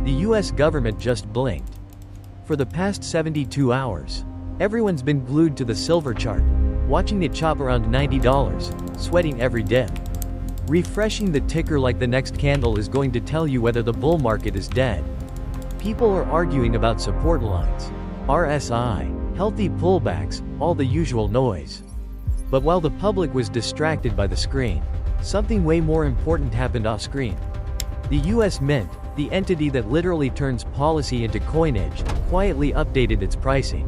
The US government just blinked. For the past 72 hours, everyone's been glued to the silver chart, watching it chop around $90, sweating every dip. Refreshing the ticker like the next candle is going to tell you whether the bull market is dead. People are arguing about support lines, RSI, healthy pullbacks, all the usual noise. But while the public was distracted by the screen, something way more important happened off-screen. The US Mint, the entity that literally turns policy into coinage, quietly updated its pricing.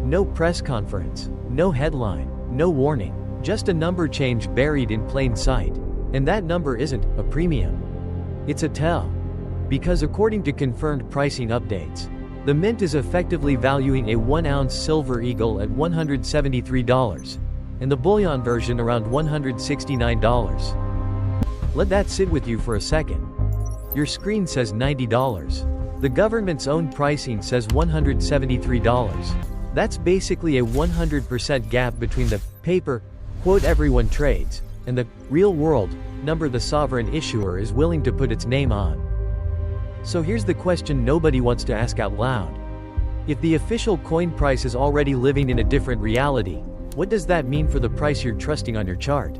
No press conference, no headline, no warning, just a number change buried in plain sight. And that number isn't a premium. It's a tell. Because according to confirmed pricing updates, the Mint is effectively valuing a 1-ounce silver eagle at $173, and the bullion version around $169. Let that sit with you for a second. Your screen says $90. The government's own pricing says $173. That's basically a 100% gap between the paper, quote everyone trades, and the real world number the sovereign issuer is willing to put its name on. So here's the question nobody wants to ask out loud. If the official coin price is already living in a different reality, what does that mean for the price you're trusting on your chart?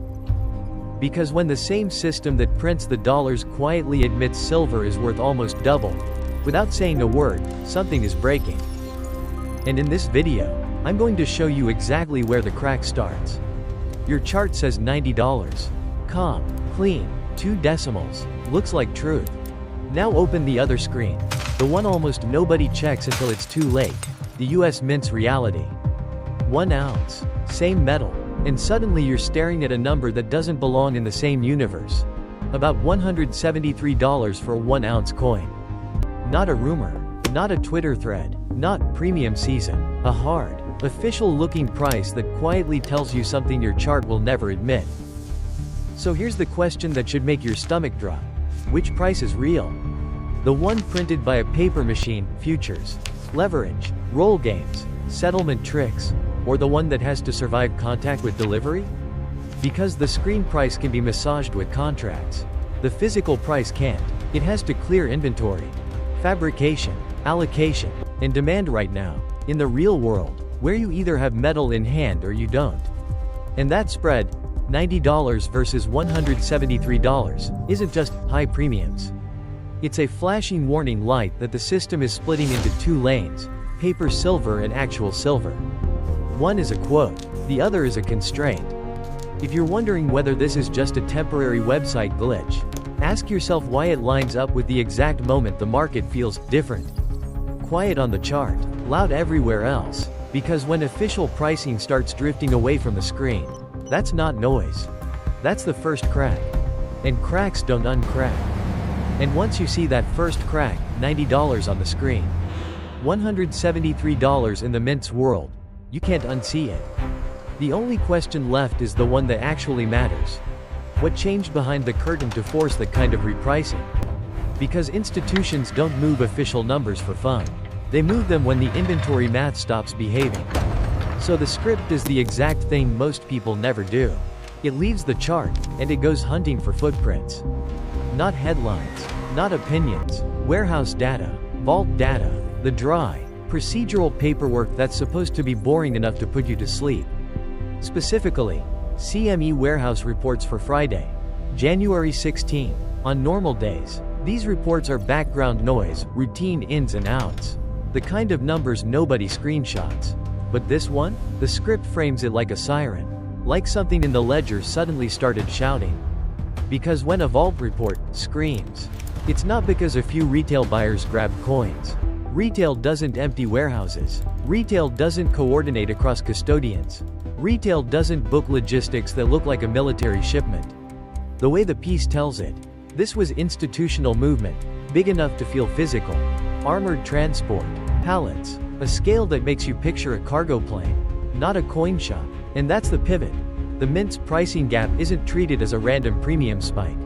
Because when the same system that prints the dollars quietly admits silver is worth almost double, without saying a word, something is breaking. And in this video, I'm going to show you exactly where the crack starts. Your chart says $90. Calm, clean, 2 decimals, looks like truth. Now open the other screen, the one almost nobody checks until it's too late, the US Mint's reality. 1 ounce, same metal, and suddenly you're staring at a number that doesn't belong in the same universe. About $173 for a 1-ounce coin. Not a rumor, not a Twitter thread, not premium season, a hard, official-looking price that quietly tells you something your chart will never admit. So here's the question that should make your stomach drop. Which price is real? The one printed by a paper machine, futures, leverage, roll games, settlement tricks, or the one that has to survive contact with delivery? Because the screen price can be massaged with contracts. The physical price can't. It has to clear inventory, fabrication, allocation, and demand right now, in the real world, where you either have metal in hand or you don't. And that spread, $90 versus $173, isn't just high premiums. It's a flashing warning light that the system is splitting into 2 lanes, paper silver and actual silver. One is a quote, the other is a constraint. If you're wondering whether this is just a temporary website glitch, ask yourself why it lines up with the exact moment the market feels different. Quiet on the chart, loud everywhere else, because when official pricing starts drifting away from the screen, that's not noise. That's the first crack. And cracks don't uncrack. And once you see that first crack, $90 on the screen, $173 in the Mint's world, you can't unsee it. The only question left is the one that actually matters. What changed behind the curtain to force that kind of repricing? Because institutions don't move official numbers for fun. They move them when the inventory math stops behaving. So the script is the exact thing most people never do. It leaves the chart, and it goes hunting for footprints. Not headlines, not opinions, warehouse data, vault data, the dry, procedural paperwork that's supposed to be boring enough to put you to sleep. Specifically, CME warehouse reports for Friday, January 16. On normal days, these reports are background noise, routine ins and outs. The kind of numbers nobody screenshots. But this one? The script frames it like a siren. Like something in the ledger suddenly started shouting. Because when a vault report screams, it's not because a few retail buyers grabbed coins. Retail doesn't empty warehouses. Retail doesn't coordinate across custodians. Retail doesn't book logistics that look like a military shipment. The way the piece tells it, this was institutional movement, big enough to feel physical. Armored transport, pallets, a scale that makes you picture a cargo plane, not a coin shop. And that's the pivot. The Mint's pricing gap isn't treated as a random premium spike.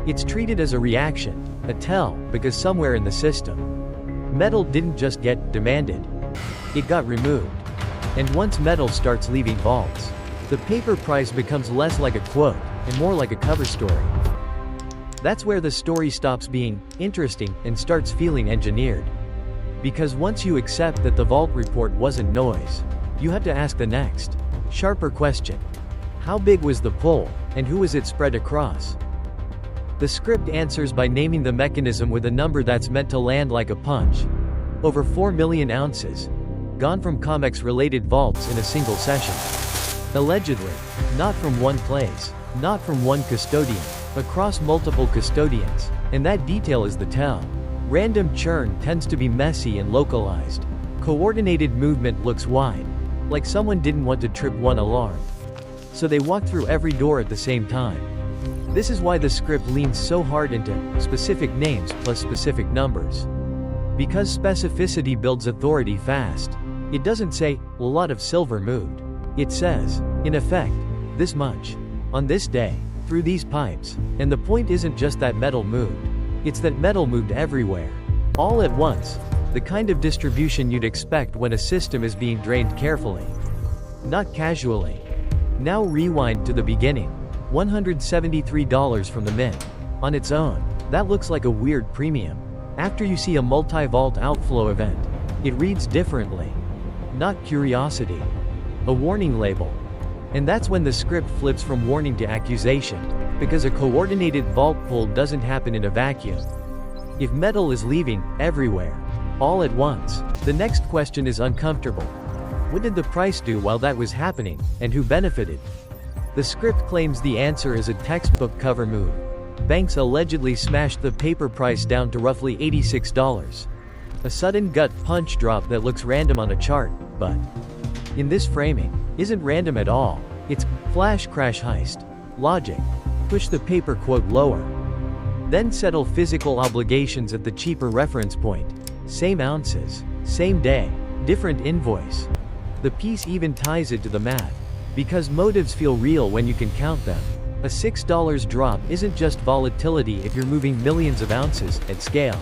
It's treated as a reaction, a tell, because somewhere in the system, metal didn't just get demanded. It got removed. And once metal starts leaving vaults, the paper price becomes less like a quote, and more like a cover story. That's where the story stops being interesting and starts feeling engineered. Because once you accept that the vault report wasn't noise, you have to ask the next, sharper question. How big was the pull, and who was it spread across? The script answers by naming the mechanism with a number that's meant to land like a punch. Over 4 million ounces. Gone from COMEX-related vaults in a single session. Allegedly. Not from one place. Not from one custodian. Across multiple custodians. And that detail is the tell. Random churn tends to be messy and localized. Coordinated movement looks wide. Like someone didn't want to trip one alarm. So they walked through every door at the same time. This is why the script leans so hard into specific names plus specific numbers. Because specificity builds authority fast. It doesn't say, a lot of silver moved. It says, in effect, this much. On this day, through these pipes. And the point isn't just that metal moved. It's that metal moved everywhere. All at once. The kind of distribution you'd expect when a system is being drained carefully. Not casually. Now rewind to the beginning. $173 from the mint. On its own, that looks like a weird premium. After you see a multi-vault outflow event, it reads differently. Not curiosity. A warning label. And that's when the script flips from warning to accusation, because a coordinated vault pull doesn't happen in a vacuum. If metal is leaving, everywhere, all at once, the next question is uncomfortable. What did the price do while that was happening, and who benefited? The script claims the answer is a textbook cover move. Banks allegedly smashed the paper price down to roughly $86. A sudden gut punch drop that looks random on a chart, but in this framing, isn't random at all. It's flash crash heist. Logic. Push the paper quote lower. Then settle physical obligations at the cheaper reference point. Same ounces. Same day. Different invoice. The piece even ties it to the math. Because motives feel real when you can count them. A $6 drop isn't just volatility if you're moving millions of ounces at scale.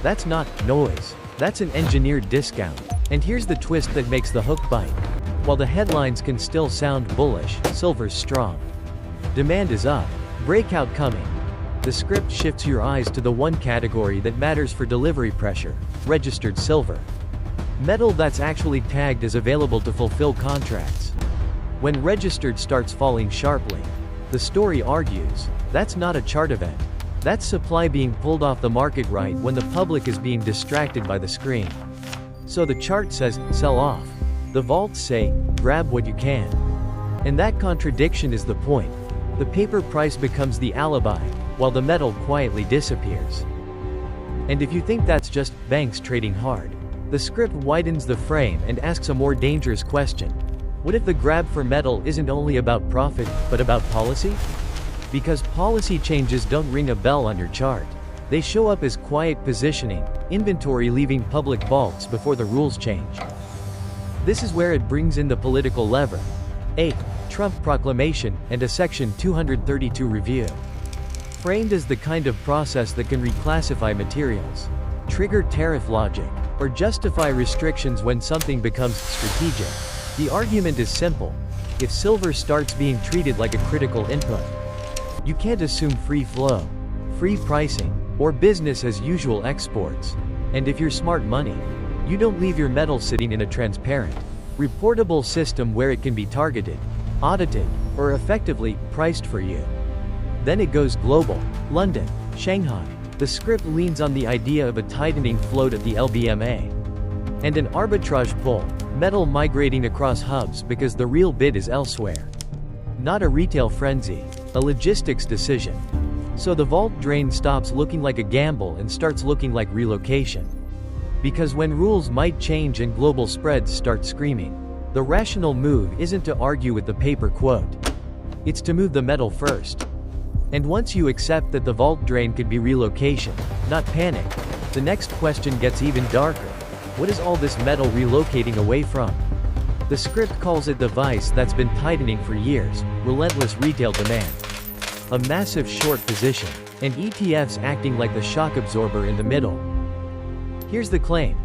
That's not noise. That's an engineered discount. And here's the twist that makes the hook bite. While the headlines can still sound bullish, silver's strong. Demand is up. Breakout coming. The script shifts your eyes to the one category that matters for delivery pressure: registered silver. Metal that's actually tagged as available to fulfill contracts. When registered starts falling sharply, the story argues, that's not a chart event. That's supply being pulled off the market right when the public is being distracted by the screen. So the chart says, sell off. The vaults say, grab what you can. And that contradiction is the point. The paper price becomes the alibi, while the metal quietly disappears. And if you think that's just banks trading hard, the script widens the frame and asks a more dangerous question. What if the grab for metal isn't only about profit, but about policy? Because policy changes don't ring a bell on your chart. They show up as quiet positioning, inventory leaving public vaults before the rules change. This is where it brings in the political lever. A Trump proclamation and a Section 232 review. Framed as the kind of process that can reclassify materials, trigger tariff logic, or justify restrictions when something becomes strategic. The argument is simple. If silver starts being treated like a critical input, you can't assume free flow, free pricing, or business as usual exports. And if you're smart money, you don't leave your metal sitting in a transparent, reportable system where it can be targeted, audited, or effectively priced for you. Then it goes global. London, Shanghai. The script leans on the idea of a tightening float at the LBMA. And an arbitrage pull, metal migrating across hubs because the real bid is elsewhere. Not a retail frenzy, a logistics decision. So the vault drain stops looking like a gamble and starts looking like relocation. Because when rules might change and global spreads start screaming, the rational move isn't to argue with the paper quote. It's to move the metal first. And once you accept that the vault drain could be relocation, not panic, the next question gets even darker. What is all this metal relocating away from? The script calls it the vice that's been tightening for years: relentless retail demand. A massive short position, and ETFs acting like the shock absorber in the middle. Here's the claim.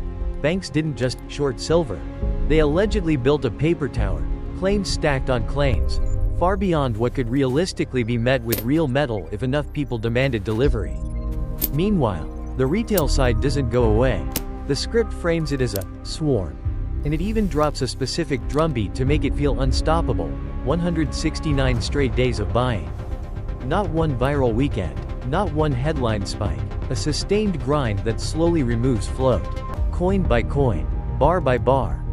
Banks didn't just short silver. They allegedly built a paper tower, claims stacked on claims, far beyond what could realistically be met with real metal if enough people demanded delivery. Meanwhile, the retail side doesn't go away. The script frames it as a swarm. And it even drops a specific drumbeat to make it feel unstoppable: 169 straight days of buying. Not one viral weekend, not one headline spike, a sustained grind that slowly removes float. Coin by coin, bar by bar.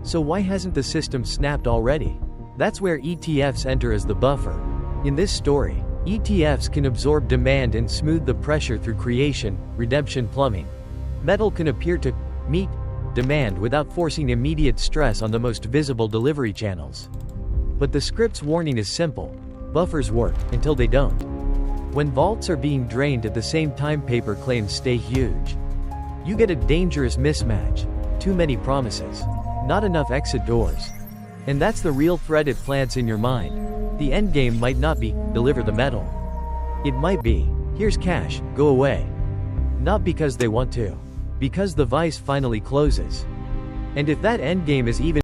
So why hasn't the system snapped already? That's where ETFs enter as the buffer. In this story, ETFs can absorb demand and smooth the pressure through creation, redemption plumbing. Metal can appear to meet demand without forcing immediate stress on the most visible delivery channels. But the script's warning is simple: buffers work until they don't. When vaults are being drained at the same time paper claims stay huge. You get a dangerous mismatch: too many promises, not enough exit doors. And that's the real threat it plants in your mind. The endgame might not be, deliver the metal. It might be, here's cash, go away. Not because they want to. Because the vice finally closes. And if that endgame is even